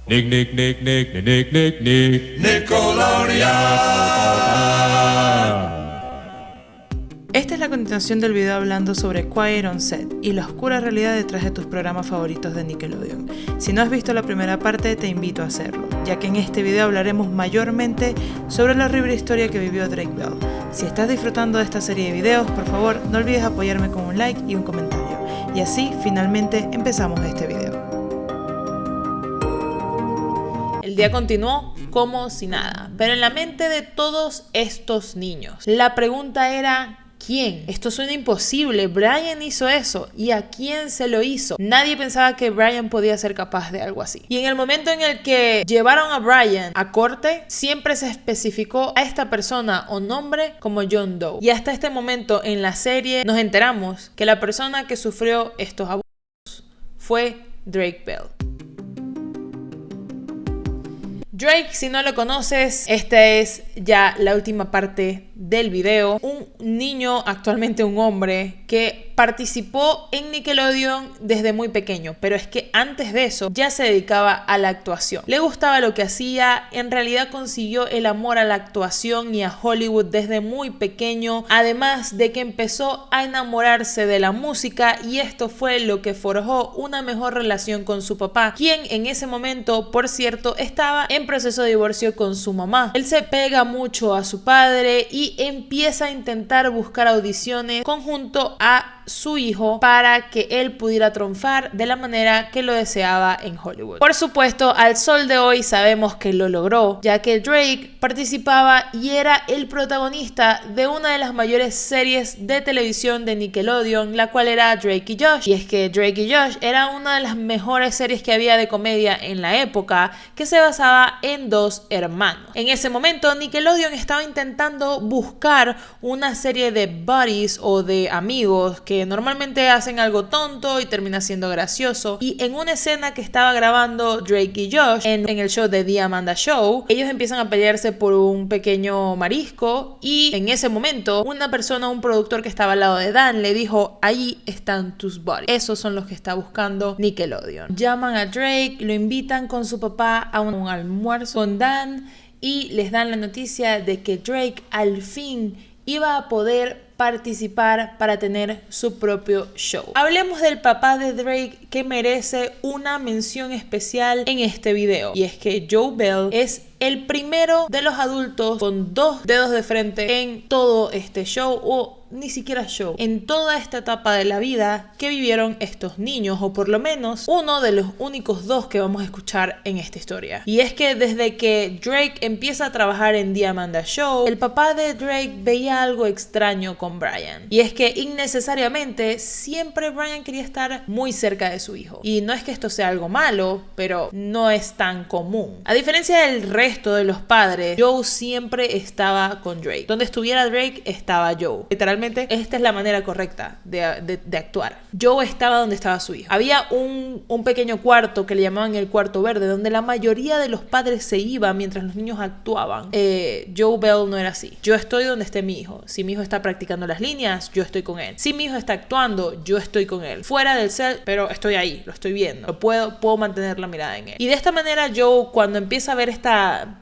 Nickelodeon. Esta es la continuación del video hablando sobre Quiet on Set y la oscura realidad detrás de tus programas favoritos de Nickelodeon. Si no has visto la primera parte, te invito a hacerlo, ya que en este video hablaremos mayormente sobre la horrible historia que vivió Drake Bell. Si estás disfrutando de esta serie de videos, por favor, no olvides apoyarme con un like y un comentario. Y así, finalmente, empezamos este video. El día continuó como si nada, pero en la mente de todos estos niños, la pregunta era: ¿quién? Esto suena imposible. Brian hizo eso. ¿Y a quién se lo hizo? Nadie pensaba que Brian podía ser capaz de algo así. Y en el momento en el que llevaron a Brian a corte, siempre se especificó a esta persona o nombre como John Doe. Y hasta este momento en la serie nos enteramos que la persona que sufrió estos abusos fue Drake Bell. Drake, si no lo conoces, esta es ya la última parte del video. Un niño, actualmente un hombre, que participó en Nickelodeon desde muy pequeño, pero es que antes de eso ya se dedicaba a la actuación. Le gustaba lo que hacía, en realidad consiguió el amor a la actuación y a Hollywood desde muy pequeño, además de que empezó a enamorarse de la música, y esto fue lo que forjó una mejor relación con su papá, quien en ese momento, por cierto, estaba en proceso de divorcio con su mamá. Él se pega mucho a su padre y empieza a intentar buscar audiciones conjunto a su hijo para que él pudiera triunfar de la manera que lo deseaba en Hollywood. Por supuesto, al sol de hoy sabemos que lo logró, ya que Drake participaba y era el protagonista de una de las mayores series de televisión de Nickelodeon, la cual era Drake y Josh. Y es que Drake y Josh era una de las mejores series que había de comedia en la época, que se basaba en dos hermanos. En ese momento Nickelodeon estaba intentando buscar una serie de buddies o de amigos que normalmente hacen algo tonto y termina siendo gracioso, y en una escena que estaba grabando Drake y Josh en el show de The Amanda Show, ellos empiezan a pelearse por un pequeño marisco, y en ese momento una persona, un productor que estaba al lado de Dan, le dijo: ahí están tus buddies, esos son los que está buscando Nickelodeon. Llaman a Drake, lo invitan con su papá a un almuerzo con Dan y les dan la noticia de que Drake al fin iba a poder participar para tener su propio show. Hablemos del papá de Drake, que merece una mención especial en este video, y es que Joe Bell es el primero de los adultos con 2 dedos de frente en todo este show, o ni siquiera show, en toda esta etapa de la vida que vivieron estos niños, o por lo menos uno de los únicos 2 que vamos a escuchar en esta historia. Y es que desde que Drake empieza a trabajar en The Amanda Show, el papá de Drake veía algo extraño con Brian, y es que innecesariamente siempre Brian quería estar muy cerca de su hijo. Y no es que esto sea algo malo, pero no es tan común. A diferencia del resto de los padres, Joe siempre estaba con Drake. Donde estuviera Drake, estaba Joe. Literalmente, esta es la manera correcta de actuar. Joe estaba donde estaba su hijo. Había un pequeño cuarto que le llamaban el cuarto verde, donde la mayoría de los padres se iban mientras los niños actuaban. Joe Bell no era así. Yo estoy donde esté mi hijo. Si mi hijo está practicando las líneas, yo estoy con él. Si mi hijo está actuando, yo estoy con él. Fuera del set, pero estoy ahí, lo estoy viendo. Puedo mantener la mirada en él. Y de esta manera Joe, cuando empieza a ver esta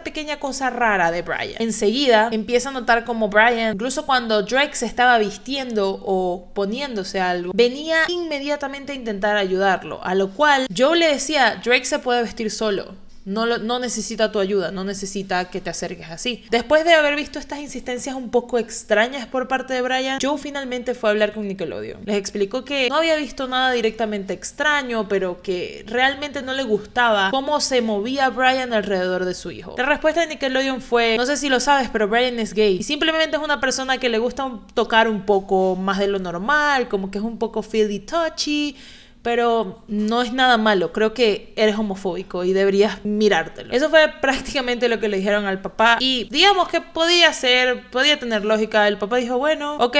pequeña cosa rara de Brian, enseguida empieza a notar como Brian, incluso cuando Drake se estaba vistiendo o poniéndose algo, venía inmediatamente a intentar ayudarlo, a lo cual Joe le decía: Drake se puede vestir solo. No necesita tu ayuda, no necesita que te acerques así. Después de haber visto estas insistencias un poco extrañas por parte de Brian, Joe finalmente fue a hablar con Nickelodeon. Les explicó que no había visto nada directamente extraño, pero que realmente no le gustaba cómo se movía Brian alrededor de su hijo. La respuesta de Nickelodeon fue: no sé si lo sabes, pero Brian es gay y simplemente es una persona que le gusta tocar un poco más de lo normal, como que es un poco feely touchy, pero no es nada malo. Creo que eres homofóbico y deberías mirártelo. Eso fue prácticamente lo que le dijeron al papá, y digamos que podía tener lógica. El papá dijo: bueno, ok,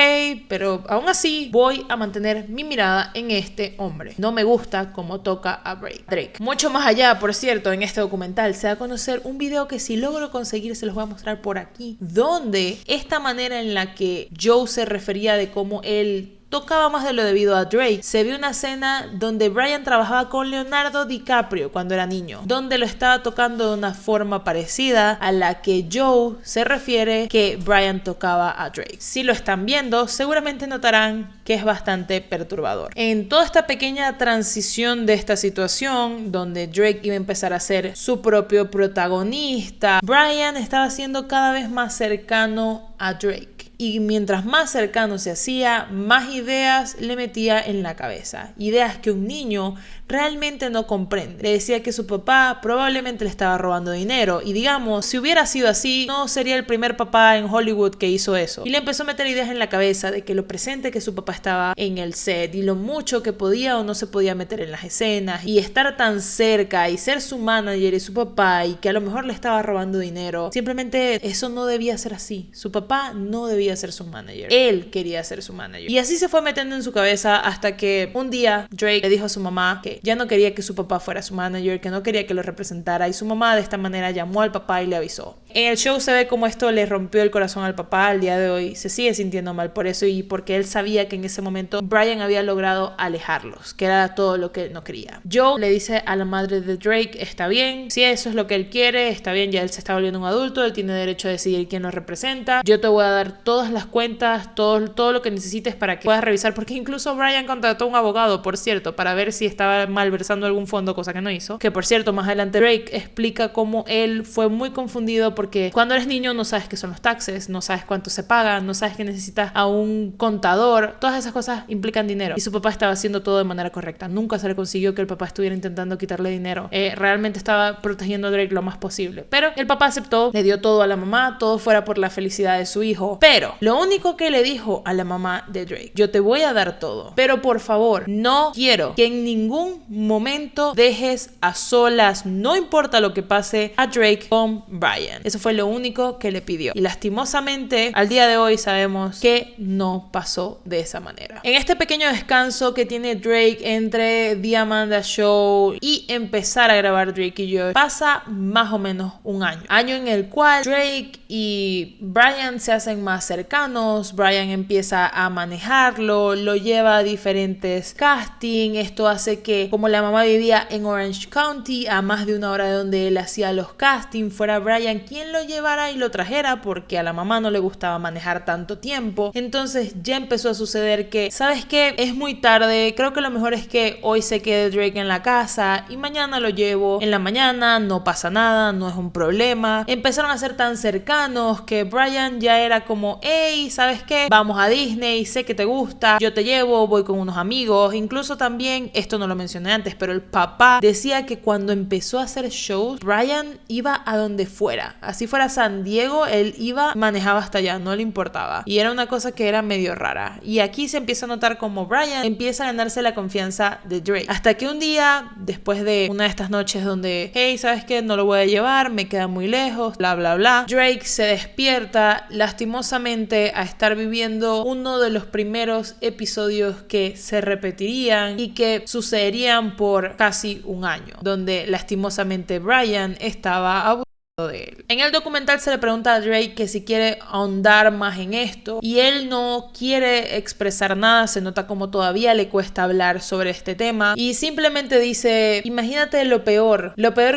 pero aún así voy a mantener mi mirada en este hombre. No me gusta cómo toca a Drake. Mucho más allá, por cierto, en este documental se va a conocer un video que, si logro conseguir, se los voy a mostrar por aquí, donde esta manera en la que Joe se refería de cómo él tocaba más de lo debido a Drake. Se vio una escena donde Brian trabajaba con Leonardo DiCaprio cuando era niño, donde lo estaba tocando de una forma parecida a la que Joe se refiere que Brian tocaba a Drake. Si lo están viendo, seguramente notarán que es bastante perturbador. En toda esta pequeña transición de esta situación, donde Drake iba a empezar a ser su propio protagonista, Brian estaba siendo cada vez más cercano a Drake. Y mientras más cercano se hacía, más ideas le metía en la cabeza. Ideas que un niño realmente no comprende. Le decía que su papá probablemente le estaba robando dinero. Y digamos, si hubiera sido así, no sería el primer papá en Hollywood que hizo eso. Y le empezó a meter ideas en la cabeza de que lo presente que su papá estaba en el set y lo mucho que podía o no se podía meter en las escenas. Y estar tan cerca y ser su manager y su papá y que a lo mejor le estaba robando dinero. Simplemente eso no debía ser así. Su papá no debía ser su manager. Él quería ser su manager. Y así se fue metiendo en su cabeza hasta que un día Drake le dijo a su mamá que ya no quería que su papá fuera su manager, que no quería que lo representara, y su mamá de esta manera llamó al papá y le avisó. En el show se ve como esto le rompió el corazón al papá. Al día de hoy se sigue sintiendo mal por eso y porque él sabía que en ese momento Brian había logrado alejarlos, que era todo lo que él no quería. Joe le dice a la madre de Drake, está bien, si eso es lo que él quiere, está bien, ya él se está volviendo un adulto, él tiene derecho a decidir quién lo representa, yo te voy a dar todas las cuentas, todo lo que necesites para que puedas revisar, porque incluso Brian contrató un abogado, por cierto, para ver si estaba malversando algún fondo, cosa que no hizo, que por cierto más adelante Drake explica cómo él fue muy confundido porque cuando eres niño no sabes qué son los taxes, no sabes cuánto se paga, no sabes que necesitas a un contador, todas esas cosas implican dinero y su papá estaba haciendo todo de manera correcta, nunca se le consiguió que el papá estuviera intentando quitarle dinero, realmente estaba protegiendo a Drake lo más posible, pero el papá aceptó, le dio todo a la mamá, todo fuera por la felicidad de su hijo, pero lo único que le dijo a la mamá de Drake, yo te voy a dar todo, pero por favor no quiero que en ningún momento dejes a solas, no importa lo que pase, a Drake con Brian. Eso fue lo único que le pidió y lastimosamente al día de hoy sabemos que no pasó de esa manera. En este pequeño descanso que tiene Drake entre The Amanda Show y empezar a grabar Drake y Josh, pasa más o menos un año en el cual Drake y Brian se hacen más cercanos. Brian empieza a manejarlo, lo lleva a diferentes castings. Esto hace que, como la mamá vivía en Orange County, a más de una hora de donde él hacía los castings, fuera Brian quien lo llevara y lo trajera, porque a la mamá no le gustaba manejar tanto tiempo. Entonces ya empezó a suceder que, ¿sabes qué? Es muy tarde, creo que lo mejor es que hoy se quede Drake en la casa y mañana lo llevo en la mañana, no pasa nada, no es un problema. Empezaron a ser tan cercanos que Brian ya era como, hey, ¿sabes qué? Vamos a Disney, sé que te gusta, yo te llevo, voy con unos amigos. Incluso también, esto no lo mencioné antes, pero el papá decía que cuando empezó a hacer shows, Brian iba a donde fuera, así fuera San Diego, él iba, manejaba hasta allá, no le importaba, y era una cosa que era medio rara. Y aquí se empieza a notar como Brian empieza a ganarse la confianza de Drake, hasta que un día, después de una de estas noches donde, hey, ¿sabes qué? No lo voy a llevar, me queda muy lejos, bla bla bla, Drake se despierta lastimosamente a estar viviendo uno de los primeros episodios que se repetirían y que sucederían por casi un año, donde lastimosamente Brian estaba abusando de él. En el documental se le pregunta a Drake que si quiere ahondar más en esto y él no quiere expresar nada, se nota como todavía le cuesta hablar sobre este tema y simplemente dice, imagínate lo peor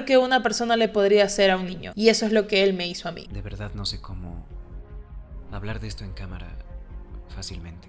que una persona le podría hacer a un niño, y eso es lo que él me hizo a mí. De verdad no sé cómo hablar de esto en cámara fácilmente.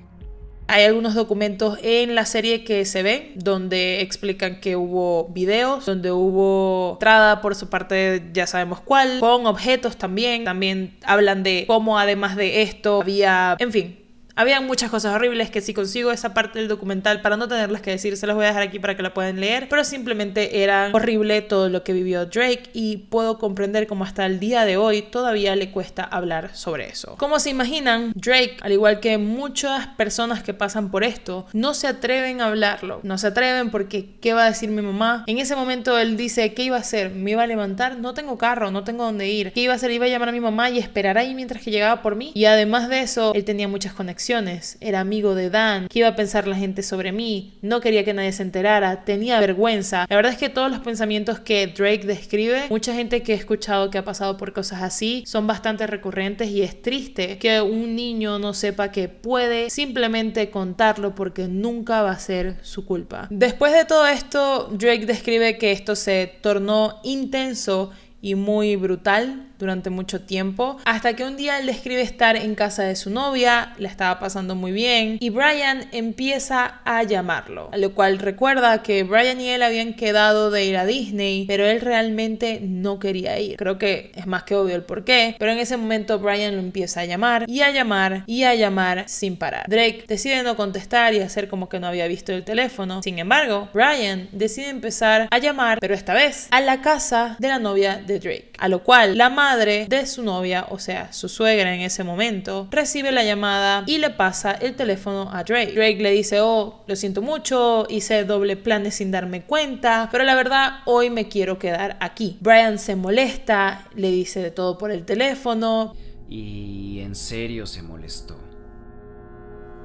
Hay algunos documentos en la serie que se ven donde explican que hubo videos, donde hubo entrada por su parte, ya sabemos cuál, con objetos también. También hablan de cómo además de esto había, en fin, habían muchas cosas horribles que si consigo esa parte del documental para no tenerlas que decir, se las voy a dejar aquí para que la puedan leer, pero simplemente era horrible todo lo que vivió Drake y puedo comprender cómo hasta el día de hoy todavía le cuesta hablar sobre eso. Como se imaginan, Drake, al igual que muchas personas que pasan por esto, no se atreven a hablarlo, no se atreven porque ¿qué va a decir mi mamá? En ese momento él dice, ¿qué iba a hacer? ¿Me iba a levantar? No tengo carro, no tengo dónde ir. ¿Qué iba a hacer? Iba a llamar a mi mamá y esperar ahí mientras que llegaba por mí. Y además de eso, él tenía muchas conexiones acciones. Era amigo de Dan. ¿Qué iba a pensar la gente sobre mí? No quería que nadie se enterara. Tenía vergüenza. La verdad es que todos los pensamientos que Drake describe, mucha gente que he escuchado que ha pasado por cosas así, son bastante recurrentes y es triste que un niño no sepa que puede simplemente contarlo porque nunca va a ser su culpa. Después de todo esto, Drake describe que esto se tornó intenso y muy brutal durante mucho tiempo, hasta que un día él describe estar en casa de su novia, la estaba pasando muy bien, y Brian empieza a llamarlo, a lo cual recuerda que Brian y él habían quedado de ir a Disney, pero él realmente no quería ir. Creo que es más que obvio el porqué, pero en ese momento Brian lo empieza a llamar y a llamar y a llamar sin parar. Drake decide no contestar y hacer como que no había visto el teléfono. Sin embargo, Brian decide empezar a llamar, pero esta vez a la casa de la novia de Drake, a lo cual la madre de su novia, o sea, su suegra en ese momento, recibe la llamada y le pasa el teléfono a Drake. Drake le dice: oh, lo siento mucho, hice doble planes sin darme cuenta, pero la verdad hoy me quiero quedar aquí. Brian se molesta, le dice de todo por el teléfono. Y en serio se molestó.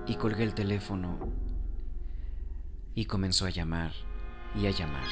Y colgué el teléfono y comenzó a llamar y a llamar.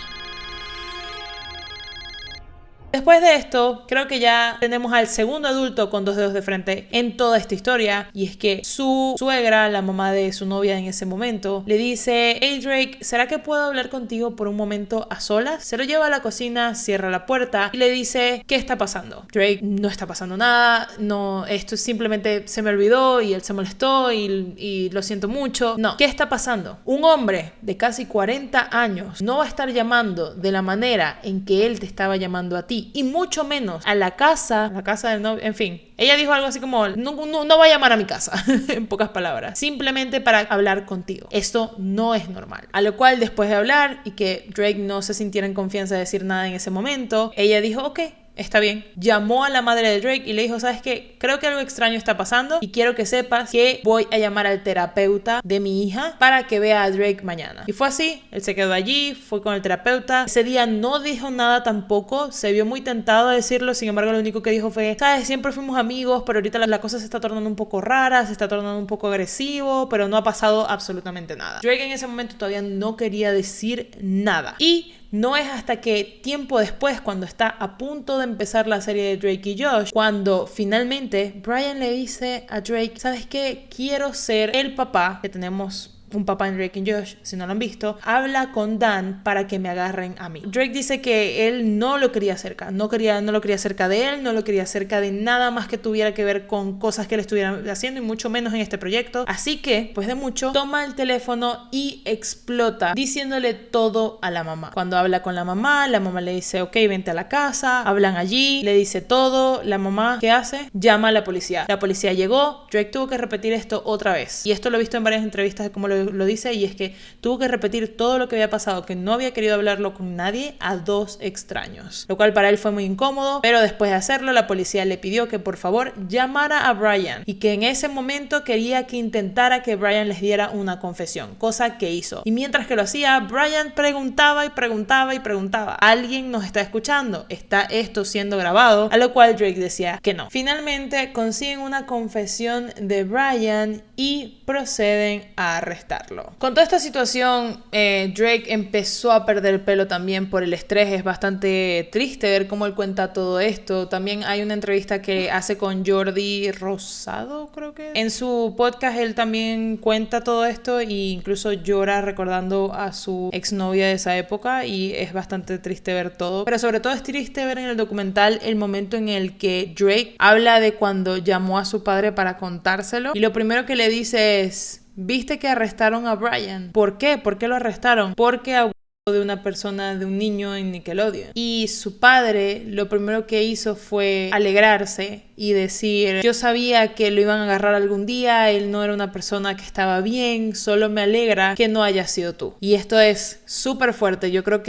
Después de esto, creo que ya tenemos al segundo adulto con dos dedos de frente en toda esta historia, y es que su suegra, la mamá de su novia en ese momento, le dice: hey Drake, ¿será que puedo hablar contigo por un momento a solas? Se lo lleva a la cocina, cierra la puerta y le dice: ¿qué está pasando? Drake: no está pasando nada, no, esto simplemente se me olvidó y él se molestó y lo siento mucho. No, ¿qué está pasando? Un hombre de casi 40 años no va a estar llamando de la manera en que él te estaba llamando a ti, y mucho menos a la casa del novio. En fin, ella dijo algo así como: no va a llamar a mi casa, en pocas palabras, simplemente para hablar contigo. Esto no es normal. A lo cual, después de hablar y que Drake no se sintiera en confianza de decir nada en ese momento, ella dijo: ok, está bien. Llamó a la madre de Drake y le dijo: ¿sabes qué? Creo que algo extraño está pasando y quiero que sepas que voy a llamar al terapeuta de mi hija para que vea a Drake mañana. Y fue así, él se quedó allí, fue con el terapeuta. Ese día no dijo nada tampoco, se vio muy tentado a decirlo, sin embargo lo único que dijo fue: sabes, siempre fuimos amigos, pero ahorita la cosa se está tornando un poco rara, se está tornando un poco agresivo, pero no ha pasado absolutamente nada. Drake en ese momento todavía no quería decir nada. Y no es hasta que tiempo después, cuando está a punto de empezar la serie de Drake y Josh, cuando finalmente Brian le dice a Drake: ¿sabes qué? Quiero ser el papá, que tenemos un papá en Drake y Josh, si no lo han visto, habla con Dan para que me agarren a mí. Drake dice que él no lo quería cerca, no lo quería cerca de él, no lo quería cerca de nada más que tuviera que ver con cosas que él estuviera haciendo, y mucho menos en este proyecto. Así que, pues de mucho, toma el teléfono y explota, diciéndole todo a la mamá. Cuando habla con la mamá le dice: ok, vente a la casa, hablan allí, le dice todo. La mamá, ¿qué hace? Llama a la policía. La policía llegó, Drake tuvo que repetir esto otra vez. Y esto lo he visto en varias entrevistas de cómo lo dice, y es que tuvo que repetir todo lo que había pasado, que no había querido hablarlo con nadie, a dos extraños, lo cual para él fue muy incómodo. Pero después de hacerlo, la policía le pidió que por favor llamara a Brian, y que en ese momento quería que intentara que Brian les diera una confesión, cosa que hizo. Y mientras que lo hacía, Brian preguntaba y preguntaba y preguntaba: ¿alguien nos está escuchando? ¿Está esto siendo grabado? A lo cual Drake decía que no. Finalmente consiguen una confesión de Brian y proceden a arrestarlo. Con toda esta situación, Drake empezó a perder el pelo también por el estrés. Es bastante triste ver cómo él cuenta todo esto. También hay una entrevista que hace con Jordi Rosado, creo que en su podcast él también cuenta todo esto, e incluso llora recordando a su exnovia de esa época, y es bastante triste ver todo. Pero sobre todo es triste ver en el documental el momento en el que Drake habla de cuando llamó a su padre para contárselo, y lo primero que le dice es: ¿viste que arrestaron a Brian? ¿Por qué? ¿Por qué lo arrestaron? Porque abusó de una persona, de un niño en Nickelodeon. Y su padre lo primero que hizo fue alegrarse y decir: yo sabía que lo iban a agarrar algún día, él no era una persona que estaba bien, solo me alegra que no haya sido tú. Y esto es súper fuerte. Yo creo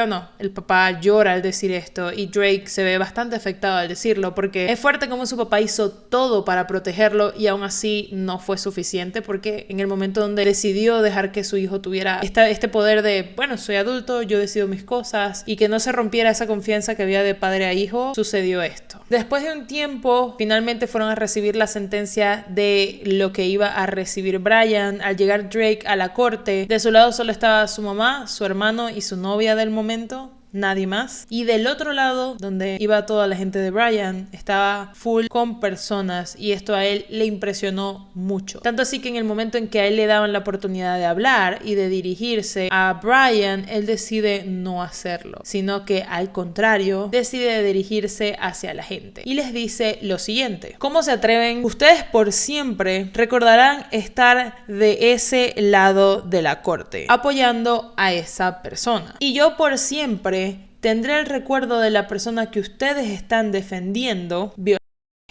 no, el papá llora al decir esto, y Drake se ve bastante afectado al decirlo, porque es fuerte como su papá hizo todo para protegerlo y aún así no fue suficiente, porque en el momento donde decidió dejar que su hijo tuviera este poder de: bueno, soy adulto, yo decido mis cosas, y que no se rompiera esa confianza que había de padre a hijo, sucedió esto. Después de un tiempo, tiempo, finalmente fueron a recibir la sentencia de lo que iba a recibir Brian. Al llegar Drake a la corte, de su lado solo estaba su mamá, su hermano y su novia del momento. Nadie más. Y del otro lado, donde iba toda la gente de Brian, estaba full con personas, y esto a él le impresionó mucho. Tanto así que en el momento en que a él le daban la oportunidad de hablar y de dirigirse a Brian, él decide no hacerlo, sino que al contrario, decide dirigirse hacia la gente. Y les dice lo siguiente: ¿cómo se atreven? Ustedes por siempre recordarán estar de ese lado de la corte, apoyando a esa persona. Y yo por siempre tendré el recuerdo de la persona que ustedes están defendiendo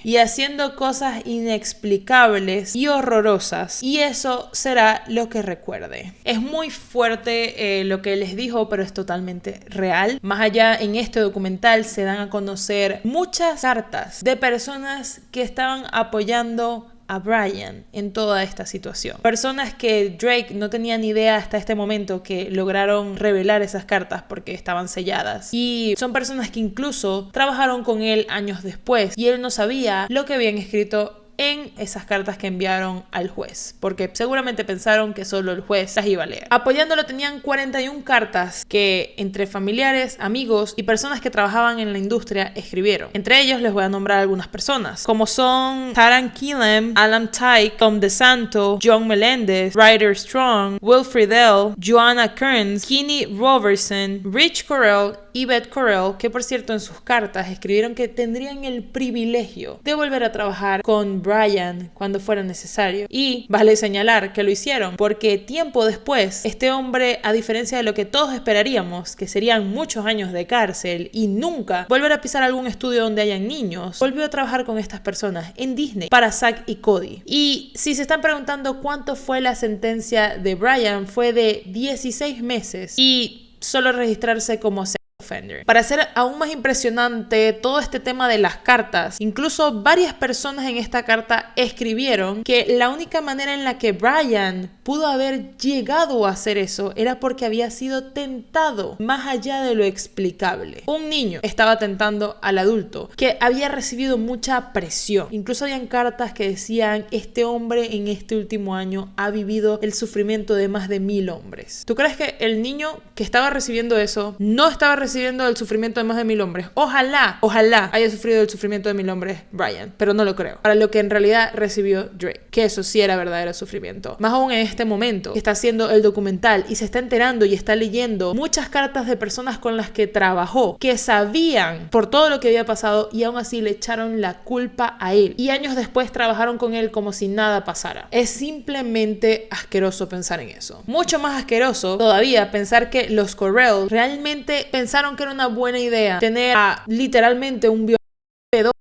y haciendo cosas inexplicables y horrorosas, y eso será lo que recuerde. Es muy fuerte lo que les dijo, pero es totalmente real. Más allá, en este documental se dan a conocer muchas cartas de personas que estaban apoyando a Brian en toda esta situación. Personas que Drake no tenía ni idea hasta este momento que lograron revelar esas cartas porque estaban selladas. Y son personas que incluso trabajaron con él años después y él no sabía lo que habían escrito en esas cartas que enviaron al juez, porque seguramente pensaron que solo el juez las iba a leer. Apoyándolo tenían 41 cartas que entre familiares, amigos y personas que trabajaban en la industria escribieron. Entre ellos les voy a nombrar algunas personas, como son Taran Killam, Alan Tyke, Tom DeSanto, John Melendez, Ryder Strong, Will Friedle, Joanna Kearns, Kenny Robertson, Rich Correll y Beth Correll, que por cierto en sus cartas escribieron que tendrían el privilegio de volver a trabajar con Brian cuando fuera necesario. Y vale señalar que lo hicieron, porque tiempo después este hombre, a diferencia de lo que todos esperaríamos, que serían muchos años de cárcel y nunca volver a pisar algún estudio donde hayan niños, volvió a trabajar con estas personas en Disney para Zack y Cody. Y si se están preguntando cuánto fue la sentencia de Brian, fue de 16 meses y solo registrarse como offender. Para hacer aún más impresionante todo este tema de las cartas, incluso varias personas en esta carta escribieron que la única manera en la que Brian pudo haber llegado a hacer eso era porque había sido tentado más allá de lo explicable. Un niño estaba tentando al adulto que había recibido mucha presión. Incluso habían cartas que decían: este hombre en este último año ha vivido el sufrimiento de más de 1000 hombres. ¿Tú crees que el niño que estaba recibiendo eso no estaba recibiendo el sufrimiento de más de 1000 hombres? Ojalá haya sufrido el sufrimiento de 1000 hombres Brian, pero no lo creo. Para lo que en realidad recibió Drake, que eso sí era verdadero sufrimiento. Más aún en este momento que está haciendo el documental y se está enterando y está leyendo muchas cartas de personas con las que trabajó, que sabían por todo lo que había pasado y aún así le echaron la culpa a él. Y años después trabajaron con él como si nada pasara. Es simplemente asqueroso pensar en eso. Mucho más asqueroso todavía pensar que los Correll realmente pensaron que era una buena idea tener a literalmente un violador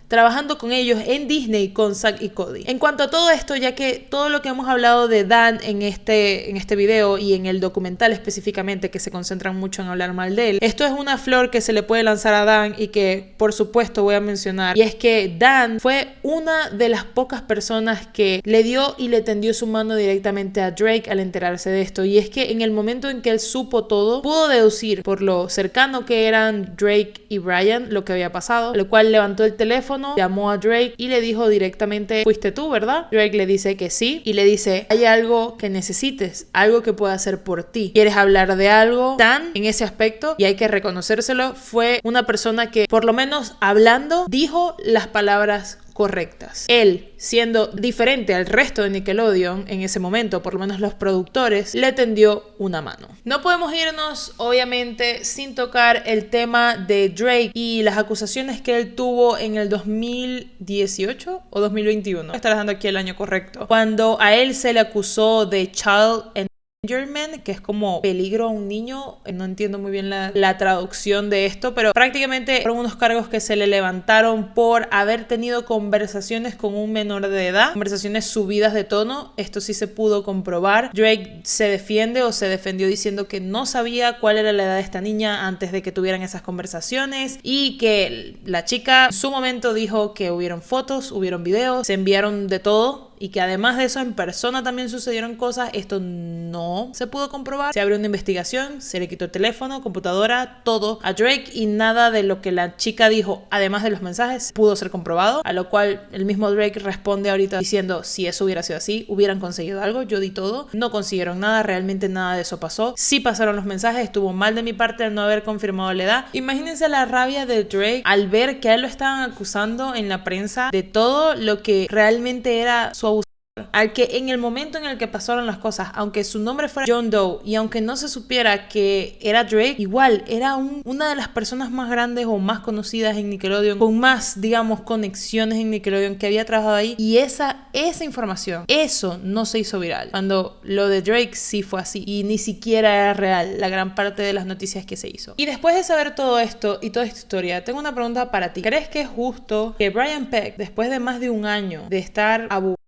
trabajando con ellos en Disney con Zack y Cody. En cuanto a todo esto, ya que todo lo que hemos hablado de Dan en este video y en el documental específicamente, que se concentran mucho en hablar mal de él, esto es una flor que se le puede lanzar a Dan y que por supuesto voy a mencionar, y es que Dan fue una de las pocas personas que le dio y le tendió su mano directamente a Drake al enterarse de esto. Y es que en el momento en que él supo todo, pudo deducir por lo cercano que eran Drake y Brian lo que había pasado, lo cual levantó el teléfono, llamó a Drake y le dijo directamente: fuiste tú, ¿verdad? Drake le dice que sí y le dice: hay algo que necesites, algo que pueda hacer por ti. ¿Quieres hablar de algo? Dan, en ese aspecto, y hay que reconocérselo, fue una persona que por lo menos hablando dijo las palabras correctas. Él, siendo diferente al resto de Nickelodeon en ese momento, por lo menos los productores, le tendió una mano. No podemos irnos, obviamente, sin tocar el tema de Drake y las acusaciones que él tuvo en el 2018 o 2021. Estaré dando aquí el año correcto. Cuando a él se le acusó de child endangerment, que es como peligro a un niño. No entiendo muy bien la traducción de esto, pero prácticamente fueron unos cargos que se le levantaron por haber tenido conversaciones con un menor de edad, conversaciones subidas de tono. Esto sí se pudo comprobar. Drake se defiende o se defendió diciendo que no sabía cuál era la edad de esta niña antes de que tuvieran esas conversaciones, y que la chica en su momento dijo que hubieron fotos, hubieron videos, se enviaron de todo y que además de eso en persona también sucedieron cosas, esto no se pudo comprobar. Se abrió una investigación, se le quitó el teléfono, computadora, todo a Drake y nada de lo que la chica dijo, además de los mensajes, pudo ser comprobado, a lo cual el mismo Drake responde ahorita diciendo, si eso hubiera sido así, hubieran conseguido algo, yo di todo, no consiguieron nada, realmente nada de eso pasó, sí pasaron los mensajes, estuvo mal de mi parte al no haber confirmado la edad. Imagínense la rabia de Drake al ver que a él lo estaban acusando en la prensa de todo lo que realmente era su abuso, al que en el momento en el que pasaron las cosas, aunque su nombre fuera John Doe y aunque no se supiera que era Drake, igual era una de las personas más grandes o más conocidas en Nickelodeon, con más, digamos, conexiones en Nickelodeon, que había trabajado ahí, y esa información, eso no se hizo viral, cuando lo de Drake sí fue así y ni siquiera era real la gran parte de las noticias que se hizo. Y después de saber todo esto y toda esta historia, tengo una pregunta para ti. ¿Crees que es justo que Brian Peck, después de más de un año de estar abusando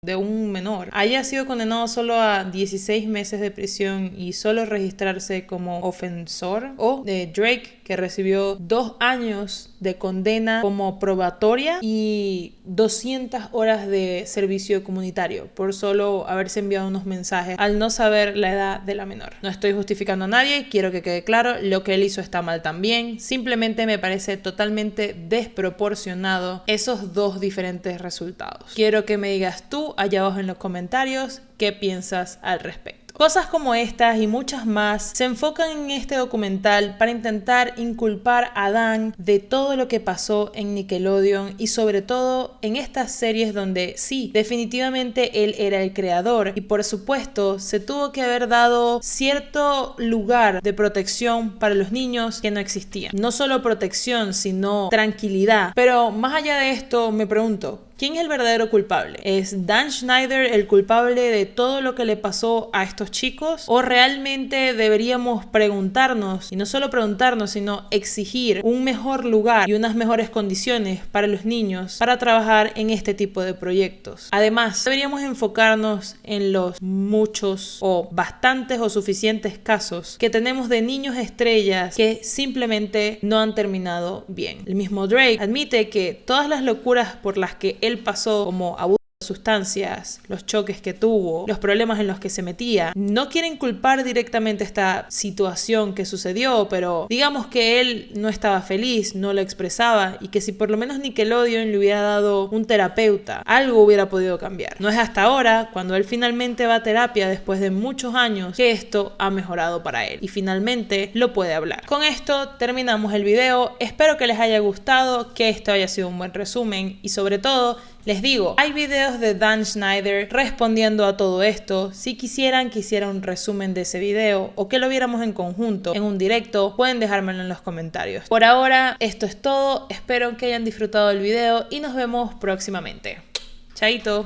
de un menor, haya sido condenado solo a 16 meses de prisión y solo registrarse como ofensor? O de Drake, que recibió 2 años de condena como probatoria y 200 horas de servicio comunitario por solo haberse enviado unos mensajes al no saber la edad de la menor. No estoy justificando a nadie, quiero que quede claro, lo que él hizo está mal también, simplemente me parece totalmente desproporcionado esos dos diferentes resultados. Quiero que me digas tú allá abajo en los comentarios qué piensas al respecto. Cosas como estas y muchas más se enfocan en este documental para intentar inculpar a Dan de todo lo que pasó en Nickelodeon y sobre todo en estas series donde sí, definitivamente él era el creador y por supuesto se tuvo que haber dado cierto lugar de protección para los niños que no existía. No solo protección, sino tranquilidad. Pero más allá de esto me pregunto, ¿quién es el verdadero culpable? ¿Es Dan Schneider el culpable de todo lo que le pasó a estos chicos? ¿O realmente deberíamos preguntarnos, y no solo preguntarnos, sino exigir un mejor lugar y unas mejores condiciones para los niños para trabajar en este tipo de proyectos? Además, deberíamos enfocarnos en los muchos o bastantes o suficientes casos que tenemos de niños estrellas que simplemente no han terminado bien. El mismo Drake admite que todas las locuras por las que él pasó, como abuso de sustancias, los choques que tuvo, los problemas en los que se metía, no quieren culpar directamente esta situación que sucedió, pero digamos que él no estaba feliz, no lo expresaba y que si por lo menos Nickelodeon le hubiera dado un terapeuta, algo hubiera podido cambiar. No es hasta ahora, cuando él finalmente va a terapia después de muchos años, que esto ha mejorado para él y finalmente lo puede hablar. Con esto terminamos el video, espero que les haya gustado, que esto haya sido un buen resumen y sobre todo les digo, hay videos de Dan Schneider respondiendo a todo esto. Si quisieran que hiciera un resumen de ese video o que lo viéramos en conjunto en un directo, pueden dejármelo en los comentarios. Por ahora, esto es todo. Espero que hayan disfrutado del video y nos vemos próximamente. Chaito.